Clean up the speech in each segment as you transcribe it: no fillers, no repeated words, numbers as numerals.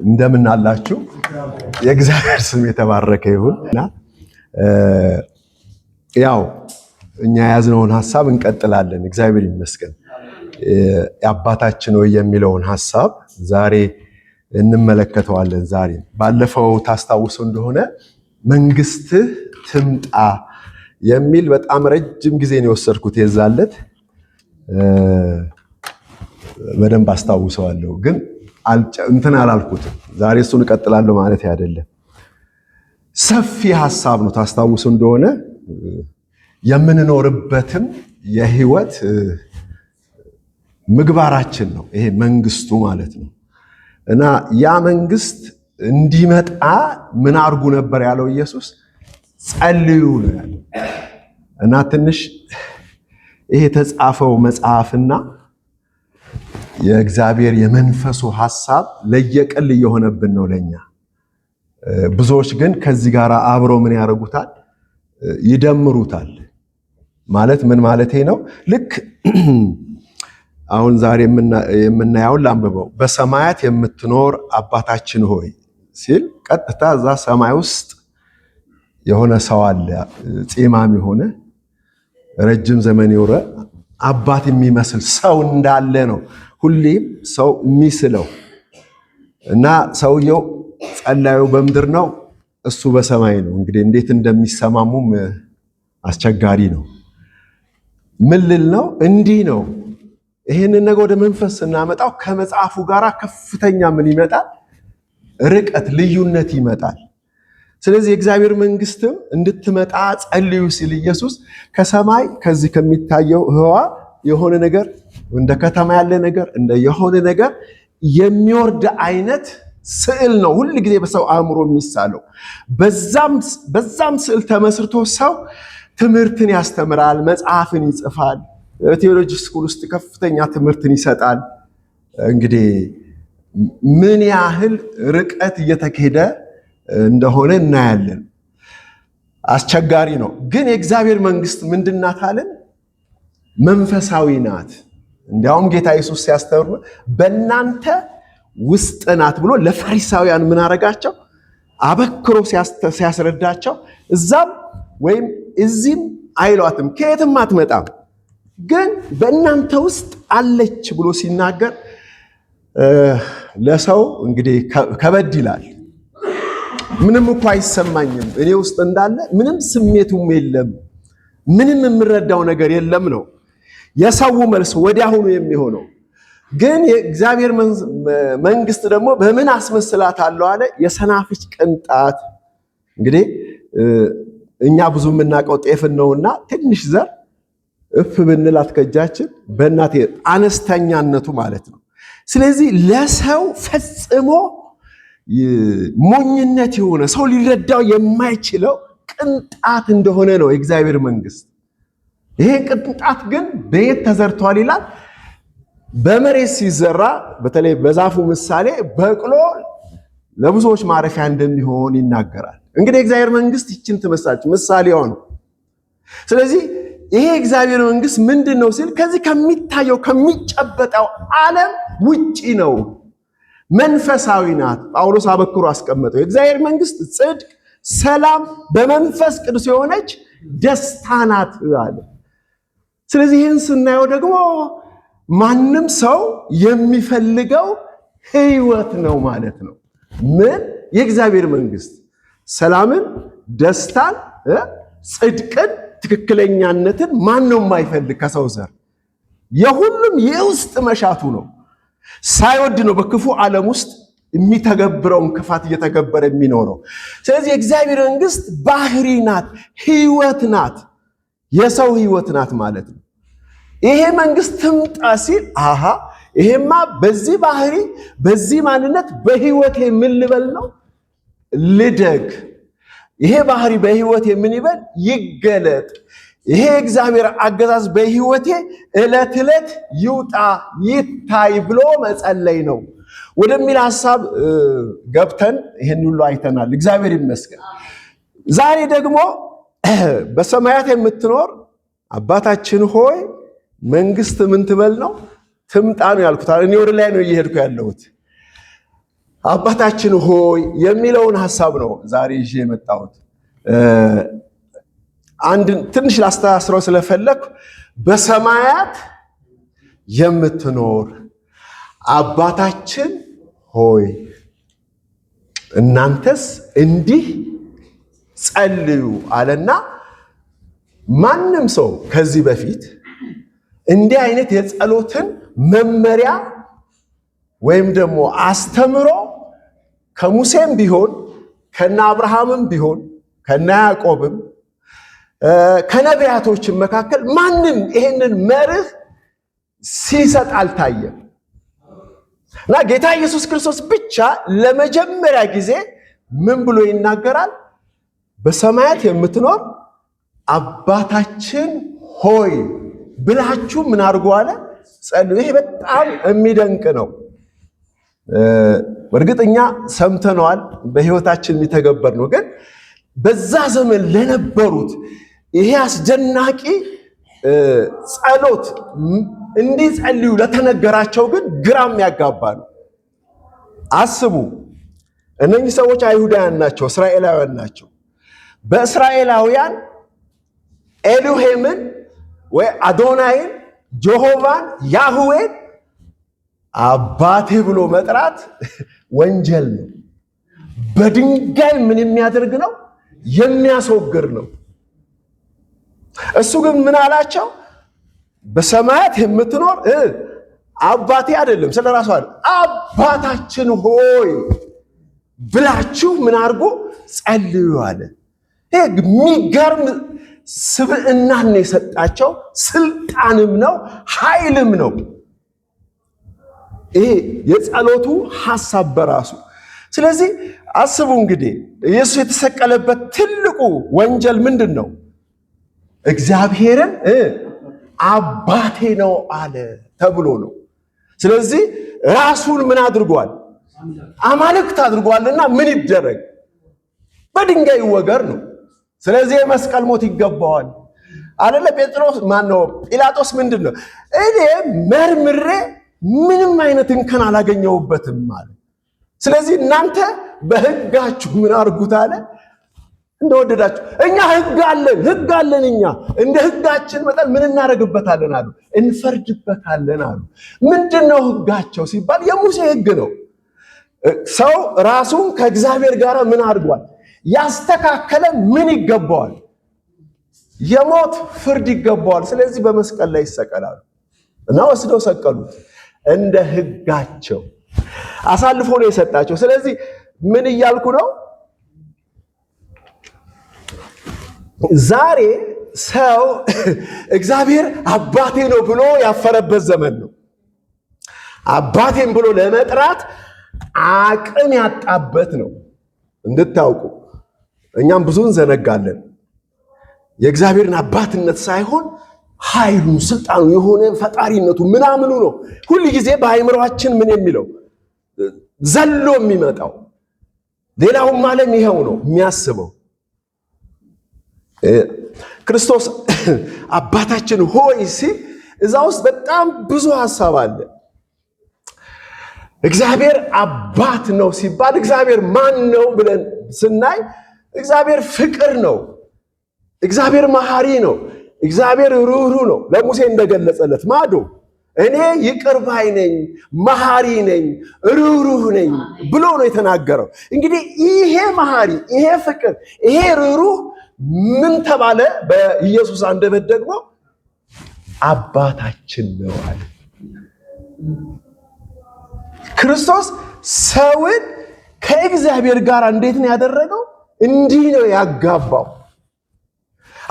እንደምን አላችሁ? የእግዚአብሔር ስም የተባረከ ይሁንና ያው እኛ ያዝነውን ሐሳብ እንቀጥላለን። እግዚአብሔር ይመስገን። የአባታችን ሆይ የሚለውን ሐሳብ ዛሬ እንመለከተዋለን። ዛሬ ባለፈው ታስታውሱ እንደሆነ መንግስትህ ትምጣ የሚል በጣም ረጅም ጊዜ ነው የወሰድኩት። የዛለት በደንብ አስታውሰዋለሁ፣ ግን እንትን አላልኩትም። ዛሬ እሱን እቀጥላለሁ ማለት አይደለም። ሰፊ ሐሳብ ነው። ታስታውሱ እንደሆነ የምንኖርበትም የህይወት ምግባራችን ነው ይሄ መንግስቱ ማለት ነው። እና ያ መንግስት እንዲመጣ ምን አርጉ ነበር ያለው ኢየሱስ? ጸልዩ ነው ያለው። እና ትንሽ ይሄ የተጻፈው መጽሐፍና የእግዚአብሔር የመንፈሱ ሐሳብ ለየቅል እየሆነብን ነው ለኛ። ብዙዎች ግን ከዚህ ጋር አብሮ ምን ያደርጉታል? ይደምሩታል። ማለት ምን ማለቴ ነው? ልክ አሁን ዛሬ የምናየውን ላንብበው። በሰማያት የምትኖር አባታችን ሆይ ሲል ቀጥታ እዛ ሰማይ ውስጥ የሆነ ሰው አለ፣ ፂማም የሆነ ረጅም ዘመን የኖረ አባት የሚመስል ሰው እንዳለ ነው ሁሌም ሰው የሚስለው። እና ሰውየው ጸላዩ በምድር ነው፣ እሱ በሰማይ ነው። እንግዲህ እንዴት እንደሚሰማሙም አስቸጋሪ ነው። ምን ልል ነው? እንዲህ ነው። ይሄንን ነገር ወደ መንፈስ ስናመጣው ከመጽሐፉ ጋር ከፍተኛ ምን ይመጣል? ርቀት፣ ልዩነት ይመጣል። ስለዚህ የእግዚአብሔር መንግስትም እንድትመጣ ጸልዩ ሲል ኢየሱስ ከሰማይ ከዚህ ከሚታየው ህዋ የሆነ ነገር እንደ ከተማ ያለ ነገር እንደ የሆነ ነገር የሚወርድ አይነት ስዕል ነው ሁል ጊዜ በሰው አእምሮ የሚሳለው። በዛም ስዕል ተመስርቶ ሰው ትምህርትን ያስተምራል፣ መጽሐፍን ይጽፋል፣ ቴዎሎጂ ስኩል ውስጥ ከፍተኛ ትምህርትን ይሰጣል። እንግዲህ ምን ያህል ርቀት እየተካሄደ እንደሆነ እናያለን። አስቸጋሪ ነው። ግን የእግዚአብሔር መንግስት ምንድናት አለን? መንፈሳዊ ናት። እንዲያውም ጌታ ኢየሱስ ሲያስተምር በእናንተ ውስጥ ናት ብሎ ለፈሪሳውያን ምን አረጋቸው? አበክሮ ሲያስረዳቸው እዛም ወይም እዚህም አይሏትም፣ ከየትም አትመጣም፣ ግን በእናንተ ውስጥ አለች ብሎ ሲናገር ለሰው እንግዲህ ከበድ ይላል። ምንም እኮ አይሰማኝም፣ እኔ ውስጥ እንዳለ ምንም ስሜቱም የለም፣ ምንም የምረዳው ነገር የለም ነው የሰው መልስ ወዲያውኑ የሚሆነው። ግን የእግዚአብሔር መንግስት ደግሞ በምን አስመስላት አለው አለ? የሰናፍጭ ቅንጣት። እንግዲህ እኛ ብዙ የምናውቀው ጤፍን ነውና ትንሽ ዘር እፍ ብንላት ከእጃችን በእናት አነስተኛነቱ ማለት ነው። ስለዚህ ለሰው ፈጽሞ ሞኝነት የሆነ ሰው ሊረዳው የማይችለው ቅንጣት እንደሆነ ነው የእግዚአብሔር መንግስት። ይሄ ቅንጣት ግን በየት ተዘርቷል ይላል? በመሬት ሲዘራ፣ በተለይ በዛፉ ምሳሌ በቅሎ ለብዙዎች ማረፊያ እንደሚሆን ይናገራል። እንግዲህ የእግዚአብሔር መንግስት ይችን ትመስላለች፣ ምሳሌዋ ነው። ስለዚህ ይሄ የእግዚአብሔር መንግስት ምንድን ነው ሲል ከዚህ ከሚታየው ከሚጨበጠው ዓለም ውጪ ነው፣ መንፈሳዊ ናት። ጳውሎስ አበክሮ አስቀመጠው። የእግዚአብሔር መንግስት ጽድቅ፣ ሰላም፣ በመንፈስ ቅዱስ የሆነች ደስታ ናት አለ። ስለዚህ ይህን ስናየው ደግሞ ማንም ሰው የሚፈልገው ህይወት ነው ማለት ነው። ምን? የእግዚአብሔር መንግስት ሰላምን፣ ደስታን፣ ጽድቅን፣ ትክክለኛነትን ማን ነው የማይፈልግ ከሰው ዘር? የሁሉም የውስጥ መሻቱ ነው። ሳይወድ ነው በክፉ ዓለም ውስጥ የሚተገብረውን ክፋት እየተገበረ የሚኖረው። ስለዚህ የእግዚአብሔር መንግስት ባህሪ ናት፣ ህይወት ናት፣ የሰው ህይወት ናት ማለት ነው። ይሄ መንግስት ትምጣ ሲል አሃ ይሄማ በዚህ ባህሪ በዚህ ማንነት በህይወቴ ምን ልበል ነው? ልደግ። ይሄ ባህሪ በህይወቴ ምን ይበል? ይገለጥ። ይሄ እግዚአብሔር አገዛዝ በህይወቴ ዕለት ዕለት ይውጣ ይታይ ብሎ መጸለይ ነው ወደሚል ሐሳብ ገብተን ይሄን ሁሉ አይተናል። እግዚአብሔር ይመስገን። ዛሬ ደግሞ በሰማያት የምትኖር አባታችን ሆይ መንግስት ምን ትበል ነው? ትምጣ ነው ያልኩት። እኔ ወደ ላይ ነው እየሄድኩ ያለሁት። አባታችን ሆይ የሚለውን ሐሳብ ነው ዛሬ ይዤ የመጣሁት። አንድ ትንሽ ላስተሳስረው ስለፈለኩ በሰማያት የምትኖር አባታችን ሆይ እናንተስ እንዲህ ጸልዩ አለና ማንም ሰው ከዚህ በፊት እንዲህ አይነት የጸሎትን መመሪያ ወይም ደግሞ አስተምሮ ከሙሴም ቢሆን ከነ አብርሃምም ቢሆን ከነ ያዕቆብም ከነቢያቶችም መካከል ማንም ይሄንን መርህ ሲሰጥ አልታየም። እና ጌታ ኢየሱስ ክርስቶስ ብቻ ለመጀመሪያ ጊዜ ምን ብሎ ይናገራል? በሰማያት የምትኖር አባታችን ሆይ ብላችሁ ምን አድርጉ አለ? ጸልዩ። ይሄ በጣም የሚደንቅ ነው። በእርግጠኛ ሰምተነዋል፣ በህይወታችን የሚተገበር ነው። ግን በዛ ዘመን ለነበሩት ይሄ አስደናቂ ጸሎት እንዲጸልዩ ለተነገራቸው ግን ግራም ያጋባ ነው። አስቡ፣ እነኚህ ሰዎች አይሁዳውያን ናቸው፣ እስራኤላውያን ናቸው። በእስራኤላውያን ኤሎሄምን ወይ አዶናይን፣ ጆሆቫን፣ ያህዌን አባቴ ብሎ መጥራት ወንጀል ነው። በድንጋይ ምን የሚያደርግ ነው? የሚያስወግድ ነው። እሱ ግን ምን አላቸው? በሰማያት የምትኖር አባቴ አይደለም፣ ስለራሱ አይደለም፣ አባታችን ሆይ ብላችሁ ምን አድርጎ ጸልዩ አለ። ይሄ የሚገርም ስብዕናን የሰጣቸው ስልጣንም ነው ኃይልም ነው። ይሄ የጸሎቱ ሐሳብ በራሱ። ስለዚህ አስቡ እንግዲህ ኢየሱስ የተሰቀለበት ትልቁ ወንጀል ምንድን ነው? እግዚአብሔርን አባቴ ነው አለ ተብሎ ነው። ስለዚህ ራሱን ምን አድርጓል? አማልክት አድርጓልና ምን ይደረግ? በድንጋይ ይወገር ነው። ስለዚህ የመስቀል ሞት ይገባዋል አለለ ጴጥሮስ። ማነው ጲላጦስ? ምንድን ነው እኔ መርምሬ ምንም አይነት እንከን አላገኘሁበትም ማለት። ስለዚህ እናንተ በሕጋችሁ ምን አድርጉት አለ? እንደወደዳችሁ። እኛ ሕግ አለን እኛ እንደ ሕጋችን መጠን ምን እናደርግበታለን አሉ? እንፈርድበታለን አሉ። ምንድነው ሕጋቸው ሲባል የሙሴ ሕግ ነው። ሰው ራሱን ከእግዚአብሔር ጋር ምን አድርጓል? ያስተካከለ ምን ይገባዋል? የሞት ፍርድ ይገባዋል። ስለዚህ በመስቀል ላይ ይሰቀላሉ እና ወስደው ሰቀሉት። እንደ ሕጋቸው አሳልፎ ነው የሰጣቸው። ስለዚህ ምን እያልኩ ነው? ዛሬ ሰው እግዚአብሔር አባቴ ነው ብሎ ያፈረበት ዘመን ነው። አባቴን ብሎ ለመጥራት አቅም ያጣበት ነው። እንድታውቁ እኛም ብዙ እንዘነጋለን። የእግዚአብሔርን አባትነት ሳይሆን ኃይሉን፣ ስልጣኑ፣ የሆነ ፈጣሪነቱ ምናምኑ ነው ሁል ጊዜ በአይምሮአችን ምን የሚለው ዘሎ የሚመጣው። ሌላውም ዓለም ይኸው ነው የሚያስበው። ክርስቶስ አባታችን ሆይ ሲል እዛ ውስጥ በጣም ብዙ ሐሳብ አለ። እግዚአብሔር አባት ነው ሲባል እግዚአብሔር ማን ነው ብለን ስናይ እግዚአብሔር ፍቅር ነው። እግዚአብሔር መሐሪ ነው። እግዚአብሔር ርኅሩህ ነው። ለሙሴ እንደገለጸለት ማዶ እኔ ይቅር ባይ ነኝ፣ መሐሪ ነኝ፣ ርኅሩህ ነኝ ብሎ ነው የተናገረው። እንግዲህ ይሄ መሐሪ፣ ይሄ ፍቅር፣ ይሄ ርኅሩህ ምን ተባለ? በኢየሱስ አንደበት ደግሞ አባታችን ነው አለ። ክርስቶስ ሰውን ከእግዚአብሔር ጋር እንዴት ነው ያደረገው? እንዲህ ነው ያጋባው።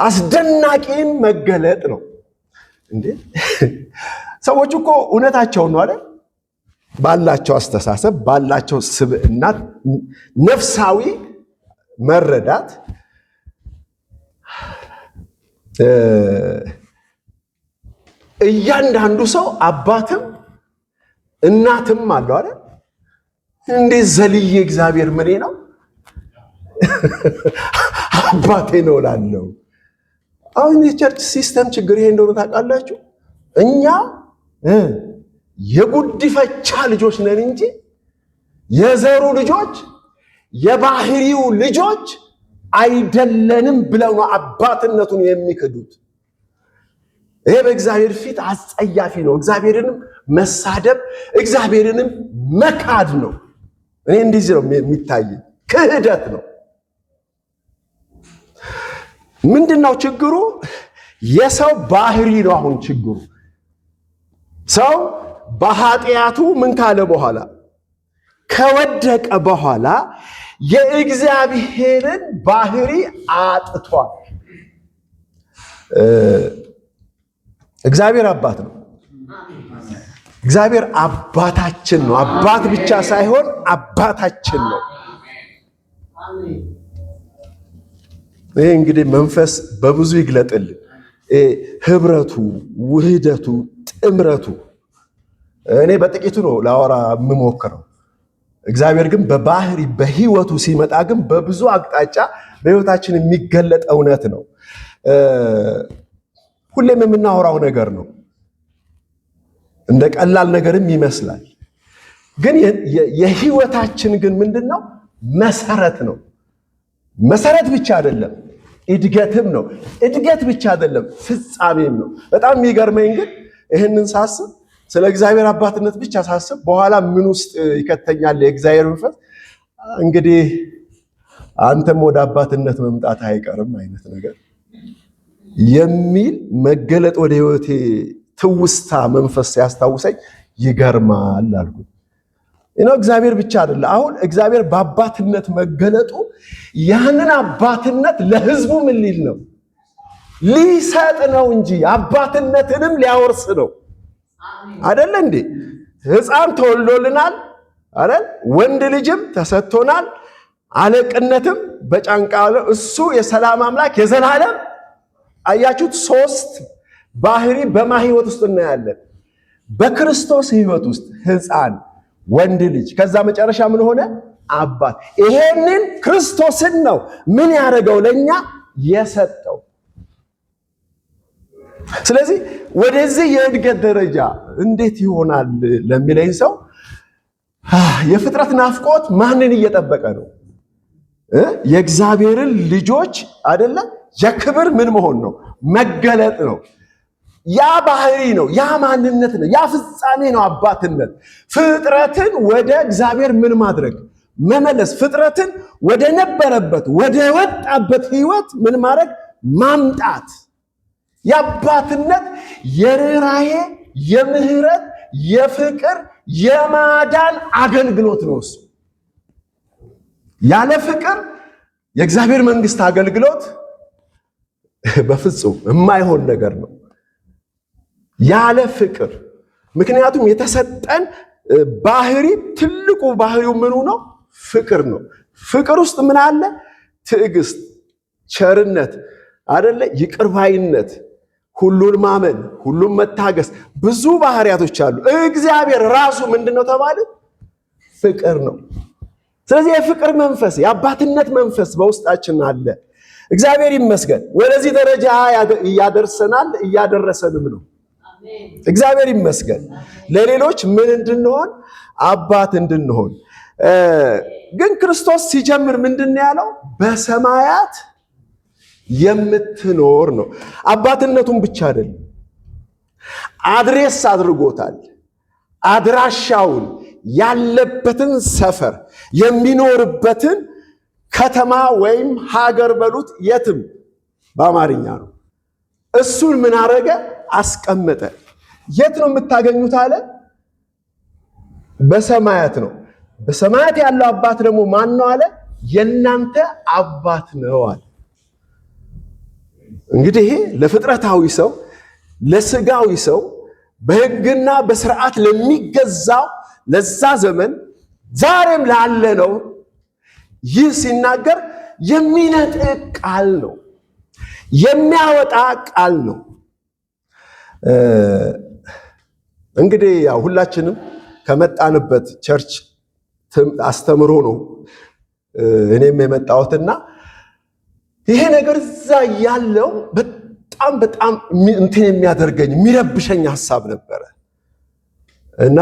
አስደናቂም መገለጥ ነው እንዴ! ሰዎች እኮ እውነታቸውን ነው አይደል? ባላቸው አስተሳሰብ፣ ባላቸው ስብዕና፣ ነፍሳዊ መረዳት እያንዳንዱ ሰው አባትም እናትም አለው አይደል? እንዴት ዘልዬ እግዚአብሔር ምኔ ነው አባቴ ነው ላለው። አሁን የቸርች ሲስተም ችግር ይሄ እንደሆነ ታውቃላችሁ። እኛ የጉዲፈቻ ልጆች ነን እንጂ የዘሩ ልጆች የባህሪው ልጆች አይደለንም ብለው ነው አባትነቱን የሚክዱት። ይሄ በእግዚአብሔር ፊት አስጸያፊ ነው። እግዚአብሔርንም መሳደብ፣ እግዚአብሔርንም መካድ ነው። እኔ እንደዚህ ነው የሚታይ፣ ክህደት ነው። ምንድነው ችግሩ? የሰው ባህሪ ነው። አሁን ችግሩ ሰው በኃጢአቱ ምን ካለ በኋላ ከወደቀ በኋላ የእግዚአብሔርን ባህሪ አጥቷል። እግዚአብሔር አባት ነው። እግዚአብሔር አባታችን ነው። አባት ብቻ ሳይሆን አባታችን ነው። ይሄ እንግዲህ መንፈስ በብዙ ይግለጥልን። ህብረቱ፣ ውህደቱ፣ ጥምረቱ እኔ በጥቂቱ ነው ላወራ የምሞክረው። እግዚአብሔር ግን በባህሪ በህይወቱ ሲመጣ ግን በብዙ አቅጣጫ በህይወታችን የሚገለጥ እውነት ነው። ሁሌም የምናወራው ነገር ነው። እንደ ቀላል ነገርም ይመስላል። ግን የህይወታችን ግን ምንድነው? መሰረት ነው። መሰረት ብቻ አይደለም፣ እድገትም ነው። እድገት ብቻ አይደለም፣ ፍጻሜም ነው። በጣም የሚገርመኝ ግን ይህንን ሳስብ ስለ እግዚአብሔር አባትነት ብቻ ሳስብ በኋላ ምን ውስጥ ይከተኛል የእግዚአብሔር መንፈስ እንግዲህ አንተም ወደ አባትነት መምጣት አይቀርም አይነት ነገር የሚል መገለጥ ወደ ህይወቴ ትውስታ መንፈስ ያስታውሰኝ ይገርማል አልኩኝ። እግዚአብሔር ብቻ አይደለም። አሁን እግዚአብሔር በአባትነት መገለጡ ያንን አባትነት ለህዝቡ ምን ሊል ነው? ሊሰጥ ነው እንጂ አባትነትንም ሊያወርስ ነው። አይደል እንዴ? ሕፃን ተወልዶልናል አይደል? ወንድ ልጅም ተሰጥቶናል፣ አለቅነትም በጫንቃ እሱ የሰላም አምላክ የዘላለም። አያችሁት? ሶስት ባህሪ በማህይወት ውስጥ እናያለን። በክርስቶስ ህይወት ውስጥ ሕፃን፣ ወንድ ልጅ፣ ከዛ መጨረሻ ምን ሆነ? አባት። ይሄንን ክርስቶስን ነው ምን ያደረገው? ለኛ የሰጠው። ስለዚህ ወደዚህ የእድገት ደረጃ እንዴት ይሆናል ለሚለኝ ሰው የፍጥረት ናፍቆት ማንን እየጠበቀ ነው? የእግዚአብሔርን ልጆች አይደለ? የክብር ምን መሆን ነው? መገለጥ ነው። ያ ባህሪ ነው፣ ያ ማንነት ነው፣ ያ ፍጻሜ ነው አባትነት። ፍጥረትን ወደ እግዚአብሔር ምን ማድረግ? መመለስ። ፍጥረትን ወደ ነበረበት ወደ ወጣበት ህይወት ምን ማድረግ? ማምጣት። የአባትነት የርኅራኄ፣ የምህረት፣ የፍቅር፣ የማዳን አገልግሎት ነው እሱ። ያለ ፍቅር የእግዚአብሔር መንግስት አገልግሎት በፍጹም የማይሆን ነገር ነው። ያለ ፍቅር። ምክንያቱም የተሰጠን ባህሪ ትልቁ ባህሪው ምኑ ነው? ፍቅር ነው። ፍቅር ውስጥ ምን አለ? ትዕግስት፣ ቸርነት አይደለ? ይቅርባይነት፣ ሁሉን ማመን፣ ሁሉን መታገስ፣ ብዙ ባህሪያቶች አሉ። እግዚአብሔር ራሱ ምንድነው ተባለ? ፍቅር ነው። ስለዚህ የፍቅር መንፈስ፣ የአባትነት መንፈስ በውስጣችን አለ። እግዚአብሔር ይመስገን። ወደዚህ ደረጃ እያደርሰናል፣ እያደረሰንም ነው። እግዚአብሔር ይመስገን። ለሌሎች ምን እንድንሆን? አባት እንድንሆን። ግን ክርስቶስ ሲጀምር ምንድነው ያለው? በሰማያት የምትኖር ነው። አባትነቱን ብቻ አይደለም፣ አድሬስ አድርጎታል። አድራሻውን፣ ያለበትን ሰፈር፣ የሚኖርበትን ከተማ ወይም ሀገር በሉት የትም በአማርኛ ነው። እሱን ምን አረገ? አስቀመጠ። የት ነው የምታገኙት አለ? በሰማያት ነው። በሰማያት ያለው አባት ደግሞ ማን ነው አለ? የእናንተ አባት ነው አለ። እንግዲህ ይሄ ለፍጥረታዊ ሰው፣ ለስጋዊ ሰው፣ በሕግና በስርዓት ለሚገዛው ለዛ ዘመን ዛሬም ላለ ነው። ይህ ሲናገር የሚነጥቅ ቃል ነው፣ የሚያወጣ ቃል ነው። እንግዲህ ያው ሁላችንም ከመጣንበት ቸርች አስተምሮ ነው እኔም የመጣሁትና ይሄ ነገር እዛ ያለው በጣም እንትን የሚያደርገኝ የሚረብሸኝ ሐሳብ ነበረ እና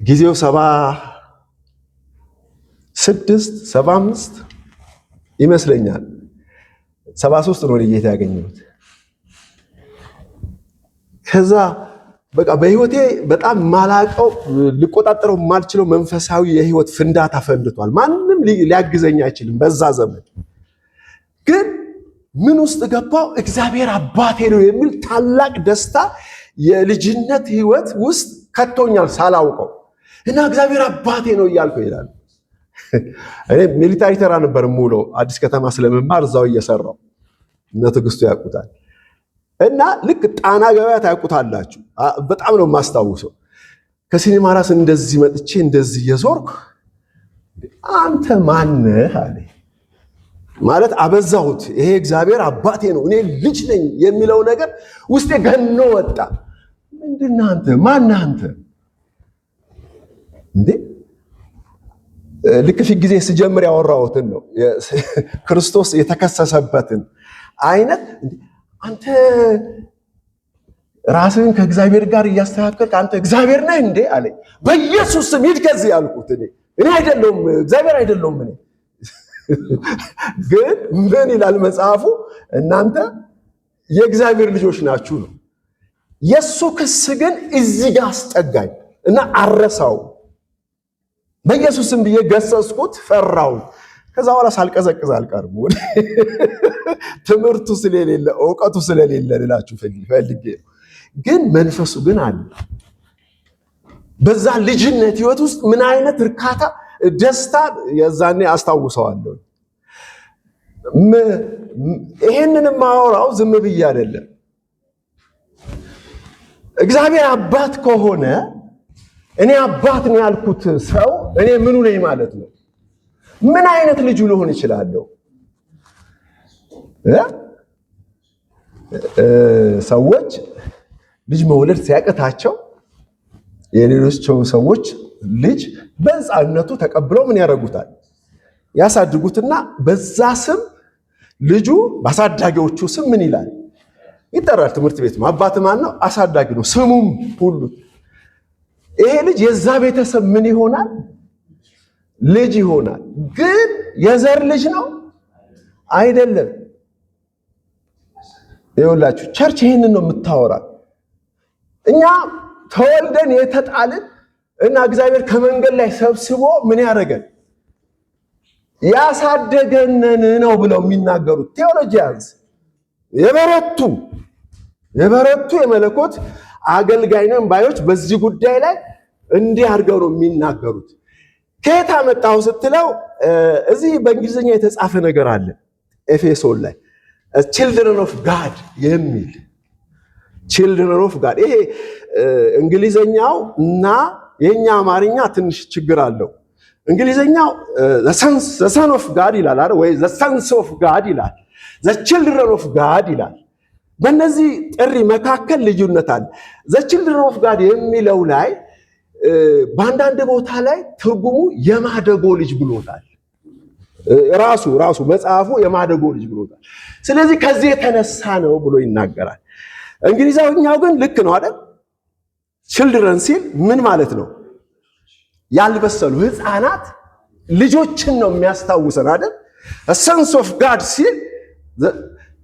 ጊዜው 76 75 ይመስለኛል 73 ነው ጌታ ያገኘሁት። ከዛ በቃ በህይወቴ በጣም ማላቀው ልቆጣጠረው ማልችለው መንፈሳዊ የህይወት ፍንዳታ ፈንድቷል። ማንም ሊያግዘኝ አይችልም በዛ ዘመን። ግን ምን ውስጥ ገባው? እግዚአብሔር አባቴ ነው የሚል ታላቅ ደስታ የልጅነት ህይወት ውስጥ ከቶኛል ሳላውቀው እና እግዚአብሔር አባቴ ነው እያልኩ ይላል። እኔ ሚሊታሪ ተራ ነበር የምውለው አዲስ ከተማ ስለመማር እዛው እየሰራው እነ ትዕግስቱ ያውቁታል። እና ልክ ጣና ገበያ ታውቁታላችሁ። በጣም ነው የማስታውሰው። ከሲኒማ ራስ እንደዚህ መጥቼ እንደዚህ እየዞርኩ አንተ ማነህ አለ ማለት አበዛሁት። ይሄ እግዚአብሔር አባቴ ነው እኔ ልጅ ነኝ የሚለው ነገር ውስጤ ገኖ ወጣ። ምንድነው አንተ? ማነህ አንተ? እንዴ ልክ ፊት ጊዜ ስጀምር ያወራሁትን ነው ክርስቶስ የተከሰሰበትን አይነት አንተ ራስህን ከእግዚአብሔር ጋር እያስተካከልክ አንተ እግዚአብሔር ነህ እንዴ አለኝ። በኢየሱስ ስም ሂድ ከዚህ ያልኩት እኔ አይደለሁም እግዚአብሔር አይደለሁም። እኔ ግን ምን ይላል መጽሐፉ? እናንተ የእግዚአብሔር ልጆች ናችሁ ነው። የሱ ክስ ግን እዚህ ጋር አስጠጋኝ እና አረሳው። በኢየሱስ ስም ብዬ ገሰስኩት፣ ፈራው። ከዛ በኋላ ሳልቀዘቅዝ አልቀርም። ትምህርቱ ስለሌለ ዕውቀቱ ስለሌለ ልላችሁ ፈልጌ ነው። ግን መንፈሱ ግን አለ። በዛ ልጅነት ህይወት ውስጥ ምን አይነት እርካታ ደስታ የዛኔ አስታውሰዋለሁ። ይሄንን ማወራው ዝም ብዬ አይደለም። እግዚአብሔር አባት ከሆነ እኔ አባት ነው ያልኩት ሰው እኔ ምኑ ነኝ ማለት ነው? ምን አይነት ልጅ ልሆን እችላለሁ? ሰዎች ልጅ መውለድ ሲያቅታቸው የሌሎች ሰዎች ልጅ በሕፃንነቱ ተቀብለው ምን ያደርጉታል? ያሳድጉትና በዛ ስም ልጁ በአሳዳጊዎቹ ስም ምን ይላል? ይጠራል። ትምህርት ቤት አባት ማን ነው? አሳዳጊ ነው። ስሙም ሁሉ ይሄ ልጅ የዛ ቤተሰብ ምን ይሆናል? ልጅ ይሆናል። ግን የዘር ልጅ ነው አይደለም። ይኸውላችሁ ቸርች ይሄንን ነው የምታወራ። እኛ ተወልደን የተጣልን እና እግዚአብሔር ከመንገድ ላይ ሰብስቦ ምን ያደረገን ያሳደገነን ነው ብለው የሚናገሩት ቴዎሎጂያንስ የበረቱ የመለኮት አገልጋይ ነን ባዮች በዚህ ጉዳይ ላይ እንዲህ አድርገው ነው የሚናገሩት። ከየት አመጣው ስትለው እዚህ በእንግሊዝኛ የተጻፈ ነገር አለ ኤፌሶን ላይ children of God የሚል children of God። ይሄ እንግሊዘኛው እና የኛ አማርኛ ትንሽ ችግር አለው። እንግሊዘኛው the son of God ይላል አይደል ወይ the sons of God ይላል፣ the children of God ይላል። በእነዚህ ጥሪ መካከል ልዩነት አለ። the children of God የሚለው ላይ በአንዳንድ ቦታ ላይ ትርጉሙ የማደጎ ልጅ ብሎታል። ራሱ መጽሐፉ የማደጎ ልጅ ብሎታል። ስለዚህ ከዚህ የተነሳ ነው ብሎ ይናገራል። እንግሊዘኛው ግን ልክ ነው አይደል? ችልድረን ሲል ምን ማለት ነው? ያልበሰሉ ህፃናት ልጆችን ነው የሚያስታውሰን አይደል? ሰንስ ኦፍ ጋድ ሲል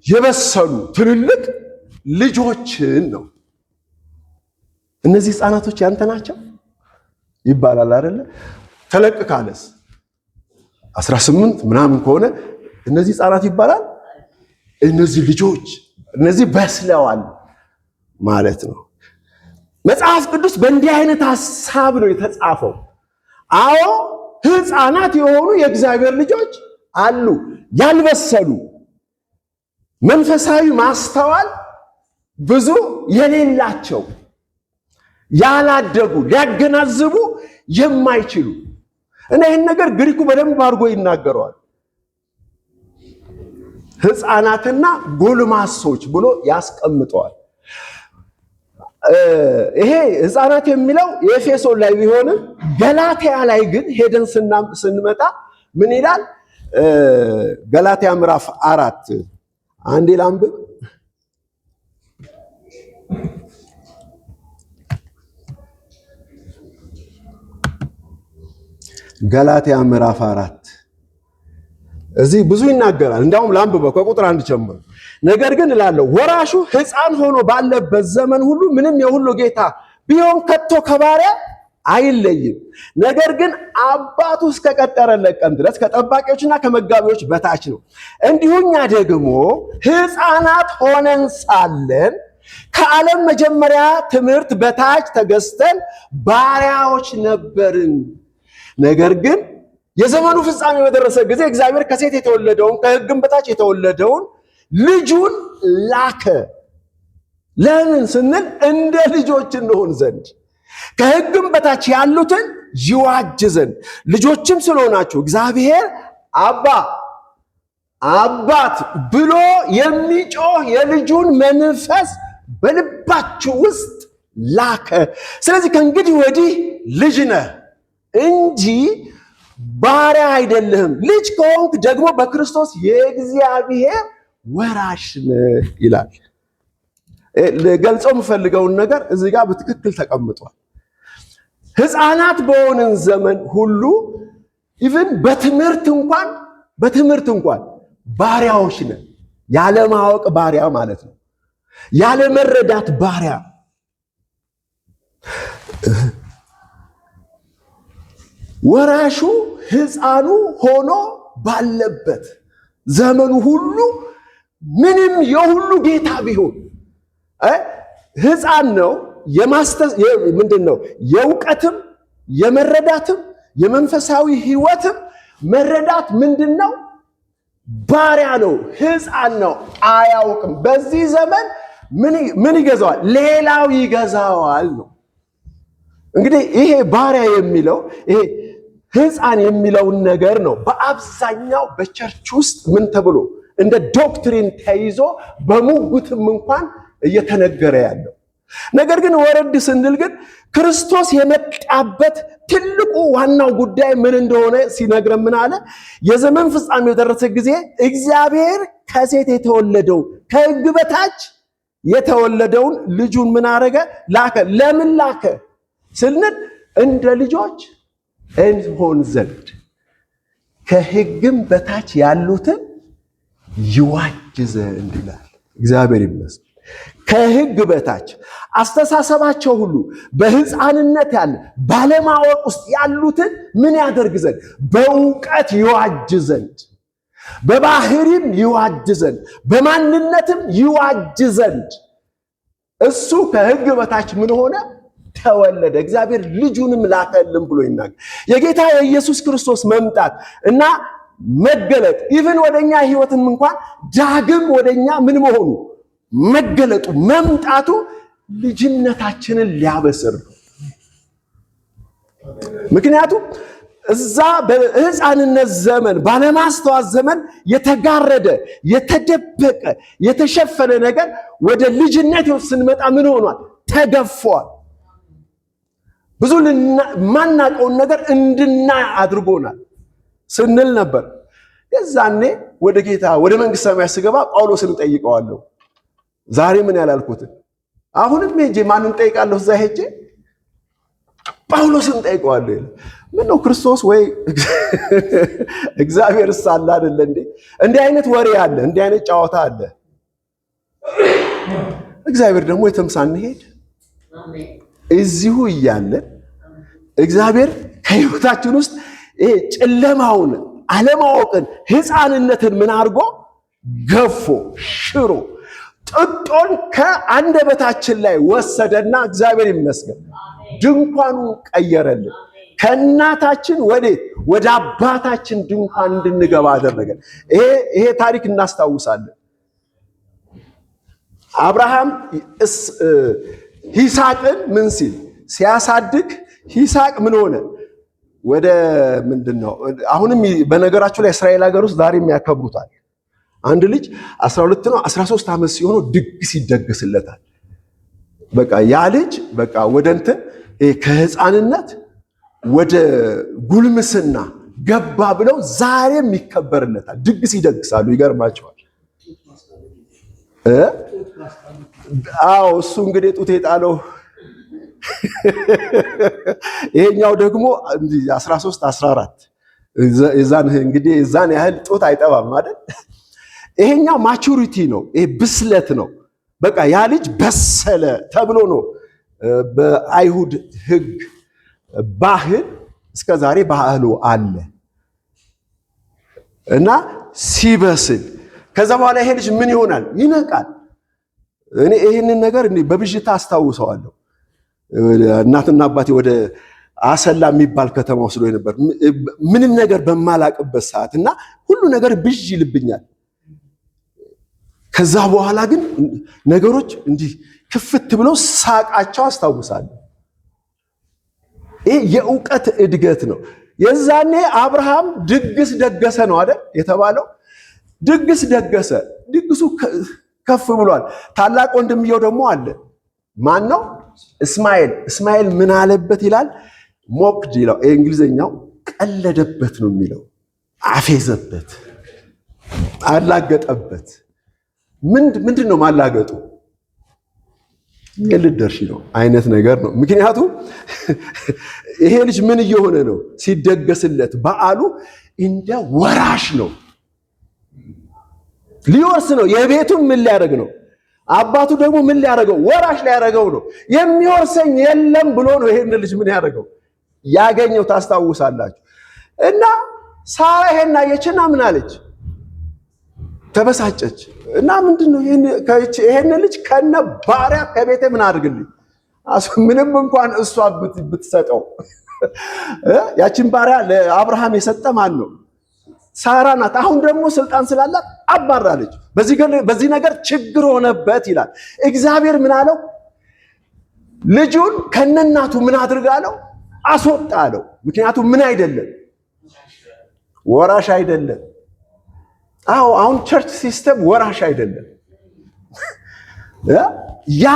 የበሰሉ ትልልቅ ልጆችን ነው። እነዚህ ህፃናቶች ያንተ ናቸው ይባላል አይደል? ተለቅ ካለስ 18 ምናምን ከሆነ እነዚህ ህፃናት ይባላል። እነዚህ ልጆች እነዚህ በስለዋል ማለት ነው። መጽሐፍ ቅዱስ በእንዲህ አይነት ሐሳብ ነው የተጻፈው። አዎ ህፃናት የሆኑ የእግዚአብሔር ልጆች አሉ፣ ያልበሰሉ መንፈሳዊ ማስተዋል ብዙ የሌላቸው ያላደጉ ሊያገናዝቡ የማይችሉ እና ይህን ነገር ግሪኩ በደንብ አድርጎ ይናገረዋል። ህፃናትና ጎልማሶች ብሎ ያስቀምጠዋል። ይሄ ህፃናት የሚለው የኤፌሶን ላይ ቢሆንም ገላትያ ላይ ግን ሄደን ስንመጣ ምን ይላል? ገላትያ ምዕራፍ 4 አንዴ ላንብብ። ገላትያ ምዕራፍ 4 እዚህ ብዙ ይናገራል። እንዳውም ላንብበው ከቁጥር 1 ጀምሮ። ነገር ግን እላለሁ ወራሹ ሕፃን ሆኖ ባለበት ዘመን ሁሉ ምንም የሁሉ ጌታ ቢሆን ከቶ ከባሪያ አይለይም። ነገር ግን አባቱ እስከቀጠረለት ቀን ድረስ ከጠባቂዎችና ከመጋቢዎች በታች ነው። እንዲሁ እኛ ደግሞ ሕፃናት ሆነን ሳለን ከዓለም መጀመሪያ ትምህርት በታች ተገዝተን ባሪያዎች ነበርን። ነገር ግን የዘመኑ ፍጻሜ በደረሰ ጊዜ እግዚአብሔር ከሴት የተወለደውን ከሕግም በታች የተወለደውን ልጁን ላከ። ለምን ስንል እንደ ልጆች እንሆን ዘንድ ከሕግም በታች ያሉትን ይዋጅ ዘንድ። ልጆችም ስለሆናችሁ እግዚአብሔር አባ አባት ብሎ የሚጮህ የልጁን መንፈስ በልባችሁ ውስጥ ላከ። ስለዚህ ከእንግዲህ ወዲህ ልጅ ነህ እንጂ ባሪያ አይደለህም። ልጅ ከሆንክ ደግሞ በክርስቶስ የእግዚአብሔር ወራሽ ነህ ይላል። ገልጾ የምፈልገውን ነገር እዚህ ጋር በትክክል ተቀምጧል። ሕፃናት በሆንን ዘመን ሁሉ ኢቭን በትምህርት እንኳን ባሪያዎች ነን። ያለማወቅ ባሪያ ማለት ነው። ያለመረዳት ባሪያ። ወራሹ ሕፃኑ ሆኖ ባለበት ዘመኑ ሁሉ ምንም የሁሉ ጌታ ቢሆን ሕፃን ነው። ምንድነው? የእውቀትም የመረዳትም የመንፈሳዊ ሕይወትም መረዳት ምንድነው? ባሪያ ነው። ሕፃን ነው፣ አያውቅም። በዚህ ዘመን ምን ይገዛዋል? ሌላው ይገዛዋል ነው። እንግዲህ ይሄ ባሪያ የሚለው ይሄ ሕፃን የሚለውን ነገር ነው በአብዛኛው በቸርች ውስጥ ምን ተብሎ እንደ ዶክትሪን ተይዞ በሙግትም እንኳን እየተነገረ ያለው ነገር ግን ወረድ ስንል ግን ክርስቶስ የመጣበት ትልቁ ዋናው ጉዳይ ምን እንደሆነ ሲነግረን ምን አለ? የዘመን ፍጻሜ በደረሰ ጊዜ እግዚአብሔር ከሴት የተወለደው ከሕግ በታች የተወለደውን ልጁን ምን አረገ? ላከ። ለምን ላከ ስንል እንደ ልጆች እንሆን ዘንድ ከሕግም በታች ያሉትን ይዋጅ ዘንድ ይላል። እግዚአብሔር ይመስገን። ከሕግ በታች አስተሳሰባቸው ሁሉ በሕፃንነት ያለ ባለማወቅ ውስጥ ያሉትን ምን ያደርግ ዘንድ? በእውቀት ይዋጅ ዘንድ፣ በባህሪም ይዋጅ ዘንድ፣ በማንነትም ይዋጅ ዘንድ እሱ ከሕግ በታች ምን ሆነ? ተወለደ። እግዚአብሔር ልጁንም ላከልን ብሎ ይናገር። የጌታ የኢየሱስ ክርስቶስ መምጣት እና መገለጥ ኢቭን ወደኛ ሕይወትም እንኳን ዳግም ወደኛ ምን መሆኑ መገለጡ መምጣቱ ልጅነታችንን ሊያበስር ነው። ምክንያቱም እዛ በሕፃንነት ዘመን ባለማስተዋል ዘመን የተጋረደ የተደበቀ የተሸፈነ ነገር ወደ ልጅነት ሕይወት ስንመጣ ምን ሆኗል? ተገፏል። ብዙ ማናቀውን ነገር እንድናይ አድርጎናል ስንል ነበር። የዛኔ ወደ ጌታ ወደ መንግሥተ ሰማያት ስገባ ጳውሎስን ጠይቀዋለሁ። ዛሬ ምን ያላልኩትን አሁንም ሄጄ ማንን ጠይቃለሁ? እዛ ሄጄ ጳውሎስን ጠይቀዋለሁ። ምን ነው ክርስቶስ ወይ እግዚአብሔር ሳለ አይደለ እንዴ? እንዲህ አይነት ወሬ አለ፣ እንዲህ አይነት ጨዋታ አለ። እግዚአብሔር ደግሞ የትም ሳንሄድ እዚሁ እያለን እግዚአብሔር ከሕይወታችን ውስጥ ይሄ ጨለማውን አለማወቅን ሕፃንነትን ምን አድርጎ ገፎ ሽሮ ጥጦን ከአንደበታችን ላይ ወሰደና እግዚአብሔር ይመስገን ድንኳኑን ቀየረልን። ከእናታችን ወዴት? ወደ አባታችን ድንኳን እንድንገባ አደረገን። ይሄ ታሪክ እናስታውሳለን። አብርሃም ይስሐቅን ምን ሲል ሲያሳድግ ይስሐቅ ምን ሆነ? ወደ ምንድነው? አሁንም በነገራችሁ ላይ እስራኤል ሀገር ውስጥ ዛሬም ያከብሩታል። አንድ ልጅ 12 ነው 13 ዓመት ሲሆነው ድግስ ይደገስለታል። በቃ ያ ልጅ በቃ ወደ እንትን ከሕፃንነት ወደ ጉልምስና ገባ ብለው ዛሬም ይከበርለታል። ድግስ ይደግሳሉ። ይገርማቸዋል። አዎ እሱ እንግዲህ ጡት የጣለው ይሄኛው ደግሞ 13 14 እዛን እንግዲህ እዛን ያህል ጡት አይጠባም አይደል? ይሄኛው ማቹሪቲ ነው። ይሄ ብስለት ነው። በቃ ያ ልጅ በሰለ ተብሎ ነው በአይሁድ ሕግ ባህል እስከ ዛሬ ባህሉ አለ እና ሲበስል ከዛ በኋላ ይሄ ልጅ ምን ይሆናል? ይነቃል። እኔ ይሄንን ነገር በብዥታ አስታውሰዋለሁ። እናትና አባቴ ወደ አሰላ የሚባል ከተማ ወስዶ ነበር ምንም ነገር በማላቅበት ሰዓት እና ሁሉ ነገር ብዥ ይልብኛል። ከዛ በኋላ ግን ነገሮች እንዲህ ክፍት ብለው ሳቃቸው አስታውሳለሁ። ይሄ የእውቀት እድገት ነው። የዛኔ አብርሃም ድግስ ደገሰ ነው አይደል የተባለው? ድግስ ደገሰ። ድግሱ ከፍ ብሏል። ታላቅ ወንድምየው ደግሞ አለ። ማን ነው? እስማኤል ምን አለበት ይላል? ሞክድ ይላል። እንግሊዘኛው ቀለደበት ነው የሚለው። አፌዘበት፣ አላገጠበት። ምንድን ነው ማላገጡ? የልደርሽ ነው አይነት ነገር ነው። ምክንያቱም ይሄ ልጅ ምን እየሆነ ነው? ሲደገስለት በዓሉ እንደ ወራሽ ነው፣ ሊወርስ ነው። የቤቱን ምን ሊያደርግ ነው? አባቱ ደግሞ ምን ሊያደርገው? ወራሽ ሊያደርገው ነው። የሚወርሰኝ የለም ብሎ ነው ይሄን ልጅ ምን ያደርገው ያገኘው። ታስታውሳላችሁ። እና ሳራ ይሄን አየችና ምን አለች? ተበሳጨች። እና ምንድነው ይሄን ልጅ ከነ ባሪያ ከቤቴ ምን አድርግልኝ? ምንም እንኳን እሷ ብትሰጠው ያችን ባሪያ ለአብርሃም የሰጠ ማን ነው? ሳራ ናት። አሁን ደግሞ ስልጣን ስላላት አባራለች። በዚህ ነገር ችግር ሆነበት ይላል። እግዚአብሔር ምን አለው? ልጁን ከነናቱ ምን አድርጋለው? አስወጣ አለው። ምክንያቱም ምን አይደለም? ወራሽ አይደለም። አዎ አሁን ቸርች ሲስተም ወራሽ አይደለም። ያ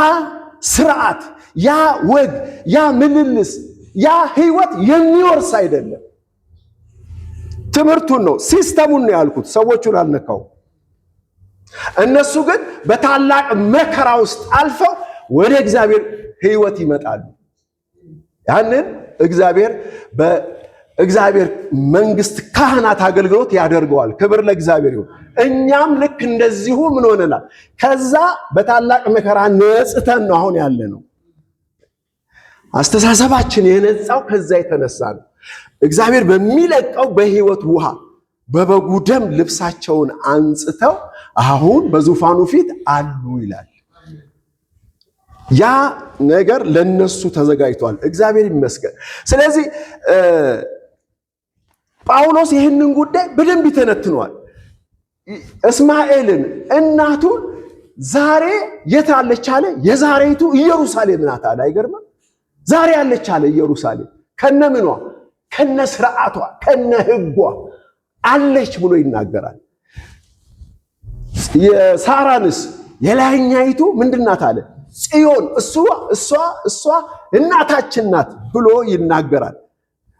ስርዓት፣ ያ ወግ፣ ያ ምልልስ፣ ያ ህይወት የሚወርስ አይደለም። ትምህርቱን ነው ሲስተሙን ነው ያልኩት፣ ሰዎቹን አልነካው። እነሱ ግን በታላቅ መከራ ውስጥ አልፈው ወደ እግዚአብሔር ህይወት ይመጣሉ። ያንን እግዚአብሔር መንግስት ካህናት አገልግሎት ያደርገዋል። ክብር ለእግዚአብሔር ይሁን። እኛም ልክ እንደዚሁ ምን ሆነናል? ከዛ በታላቅ መከራ ነጽተን ነው አሁን ያለ ነው። አስተሳሰባችን የነጻው ከዛ የተነሳ ነው። እግዚአብሔር በሚለቀው በህይወት ውሃ በበጉ ደም ልብሳቸውን አንጽተው አሁን በዙፋኑ ፊት አሉ ይላል። ያ ነገር ለነሱ ተዘጋጅቷል። እግዚአብሔር ይመስገን። ስለዚህ ጳውሎስ ይህንን ጉዳይ በደንብ ይተነትኗል። እስማኤልን እናቱን ዛሬ የት አለች አለ? የዛሬቱ ኢየሩሳሌም ናት አለ። አይገርምም? ዛሬ አለች አለ ኢየሩሳሌም ከነምኗ፣ ከነ ስርዓቷ፣ ከነ ህጓ አለች ብሎ ይናገራል። የሳራንስ የላይኛይቱ ምንድናት አለ? ጽዮን እሷ እናታችን ናት ብሎ ይናገራል።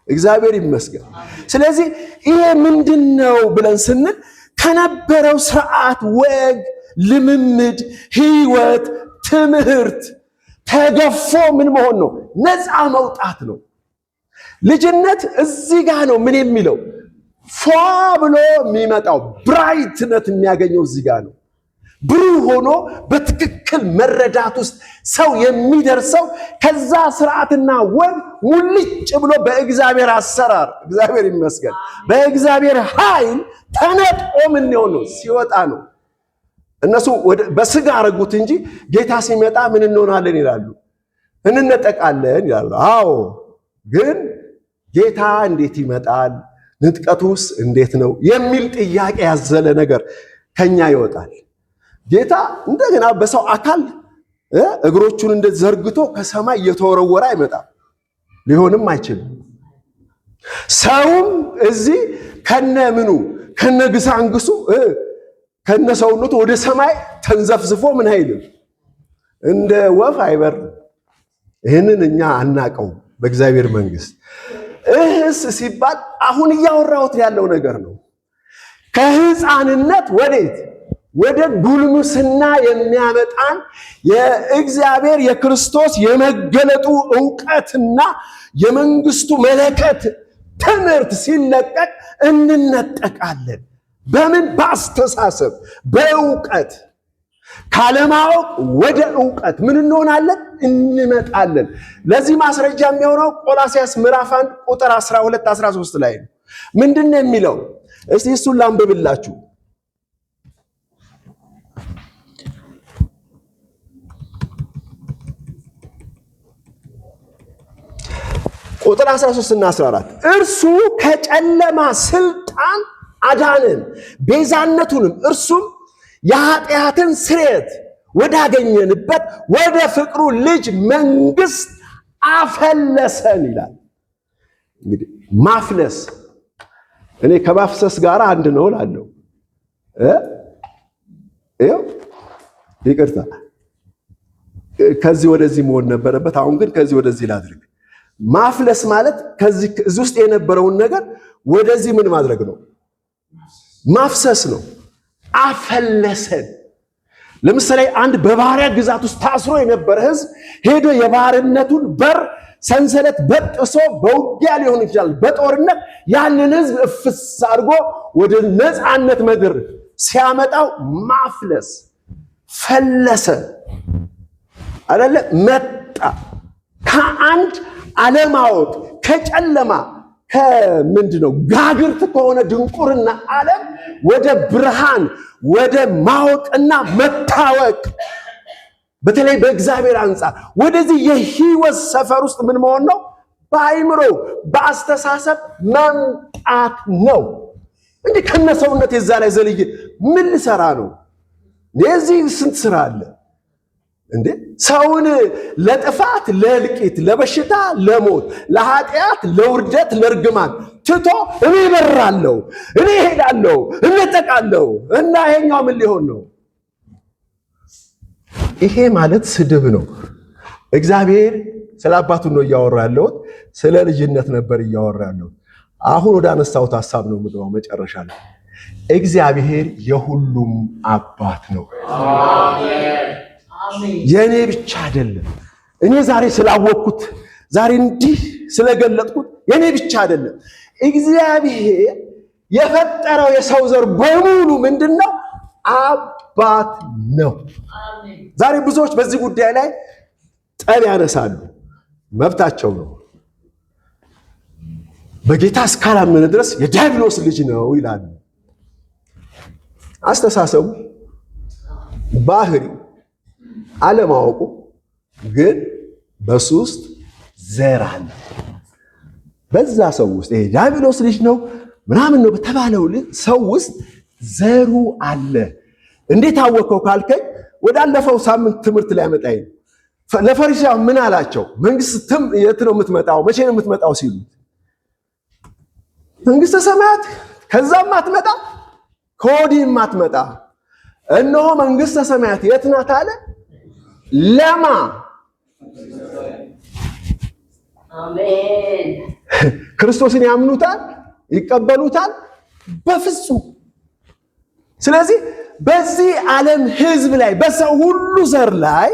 እግዚአብሔር ይመስገን። ስለዚህ ይሄ ምንድነው ብለን ስንል ከነበረው ስርዓት፣ ወግ፣ ልምምድ፣ ህይወት፣ ትምህርት ተገፎ ምን መሆን ነው? ነፃ መውጣት ነው። ልጅነት እዚህ ጋር ነው ምን የሚለው ፏ ብሎ የሚመጣው ብራይትነት የሚያገኘው እዚህ ጋር ነው። ብሩህ ሆኖ በትክክል መረዳት ውስጥ ሰው የሚደርሰው ከዛ ስርዓትና ወግ ሙልጭ ብሎ በእግዚአብሔር አሰራር፣ እግዚአብሔር ይመስገን፣ በእግዚአብሔር ኃይል ተነጥቆ ምን ነው ሲወጣ ነው። እነሱ በስጋ አረጉት እንጂ ጌታ ሲመጣ ምን እንሆናለን ይላሉ? እንነጠቃለን ይላሉ። አዎ፣ ግን ጌታ እንዴት ይመጣል? ንጥቀቱስ እንዴት ነው የሚል ጥያቄ ያዘለ ነገር ከኛ ይወጣል። ጌታ እንደገና በሰው አካል እግሮቹን እንደዚህ ዘርግቶ ከሰማይ እየተወረወረ አይመጣም። ሊሆንም አይችልም። ሰውም እዚህ ከነምኑ ከነግሳንግሱ ከነሰውነቱ ወደ ሰማይ ተንዘፍዝፎ ምን አይልም፣ እንደ ወፍ አይበርም። ይህንን እኛ አናቀው በእግዚአብሔር መንግስት። እህስ ሲባል አሁን እያወራሁት ያለው ነገር ነው። ከህፃንነት ወዴት ወደ ጉልምስና የሚያመጣን የእግዚአብሔር የክርስቶስ የመገለጡ ዕውቀትና የመንግስቱ መለከት ትምህርት ሲለቀቅ እንነጠቃለን። በምን? በአስተሳሰብ፣ በዕውቀት። ካለማወቅ ወደ ዕውቀት ምን እንሆናለን? እንመጣለን። ለዚህ ማስረጃ የሚሆነው ቆላስይስ ምዕራፍ 1 ቁጥር 12 13 ላይ ነው። ምንድነው የሚለው? እስቲ እሱን ላንብብላችሁ። ቁጥር 13 እና 14 እርሱ ከጨለማ ስልጣን አዳነን፣ ቤዛነቱንም እርሱም የኃጢአትን ስርየት ወዳገኘንበት ወደ ፍቅሩ ልጅ መንግስት አፈለሰን ይላል። እንግዲህ ማፍለስ እኔ ከማፍሰስ ጋር አንድ ነው እላለሁ። ይቅርታ ከዚህ ወደዚህ መሆን ነበረበት። አሁን ግን ከዚህ ወደዚህ ላድርግ። ማፍለስ ማለት ከዚህ ውስጥ የነበረውን ነገር ወደዚህ ምን ማድረግ ነው? ማፍሰስ ነው። አፈለሰን። ለምሳሌ አንድ በባሪያ ግዛት ውስጥ ታስሮ የነበረ ህዝብ ሄዶ የባርነቱን በር ሰንሰለት በጥሶ በውጊያ ሊሆን ይችላል፣ በጦርነት ያንን ህዝብ እፍስ አድርጎ ወደ ነፃነት ምድር ሲያመጣው ማፍለስ፣ ፈለሰ አይደለ? መጣ። ከአንድ አለማወቅ ከጨለማ ከምንድነው ጋግርት ከሆነ ድንቁርና ዓለም ወደ ብርሃን ወደ ማወቅና መታወቅ፣ በተለይ በእግዚአብሔር አንጻር ወደዚህ የህይወት ሰፈር ውስጥ ምን መሆን ነው? በአይምሮ በአስተሳሰብ መምጣት ነው እንጂ ከነሰውነት የዛ ላይ ዘልዬ ምን ልሰራ ነው? የዚህ ስንት ስራ አለ እንዴ! ሰውን ለጥፋት፣ ለእልቂት፣ ለበሽታ፣ ለሞት፣ ለኃጢአት፣ ለውርደት፣ ለርግማን ትቶ እኔ እበራለሁ፣ እኔ እሄዳለሁ፣ እነጠቃለሁ እና ይሄኛው ምን ሊሆን ነው? ይሄ ማለት ስድብ ነው። እግዚአብሔር ስለ አባቱ ነው እያወራ ያለሁት፣ ስለ ልጅነት ነበር እያወራ ያለሁት። አሁን ወደ አነሳሁት ሐሳብ ነው የምገባው መጨረሻ ላይ። እግዚአብሔር የሁሉም አባት ነው። የኔ ብቻ አይደለም። እኔ ዛሬ ስላወቅኩት ዛሬ እንዲህ ስለገለጥኩት የኔ ብቻ አይደለም። እግዚአብሔር የፈጠረው የሰው ዘር በሙሉ ምንድነው? አባት ነው። ዛሬ ብዙዎች በዚህ ጉዳይ ላይ ጠብ ያነሳሉ። መብታቸው ነው። በጌታ እስካላመነ ድረስ የዲያብሎስ ልጅ ነው ይላሉ። አስተሳሰቡ፣ ባህሪው፣ አለማወቁ ግን በሱ ውስጥ ዘር አለ። በዛ ሰው ውስጥ ይሄ ዲያብሎስ ልጅ ነው ምናምን ነው በተባለው ሰው ውስጥ ዘሩ አለ። እንዴት አወቀው ካልከኝ ወዳለፈው ሳምንት ትምህርት ላይ ያመጣኝ ለፈሪሳውያን ምን አላቸው? መንግስት የት ነው የምትመጣው? መቼ ነው የምትመጣው ሲሉት መንግስተ ሰማያት ከዛም አትመጣ ከወዲህም አትመጣ። እነሆ መንግስተ ሰማያት የት ናት አለ። ለማ አሜን። ክርስቶስን ያምኑታል? ይቀበሉታል? በፍጹም። ስለዚህ በዚህ ዓለም ህዝብ ላይ በሰው ሁሉ ዘር ላይ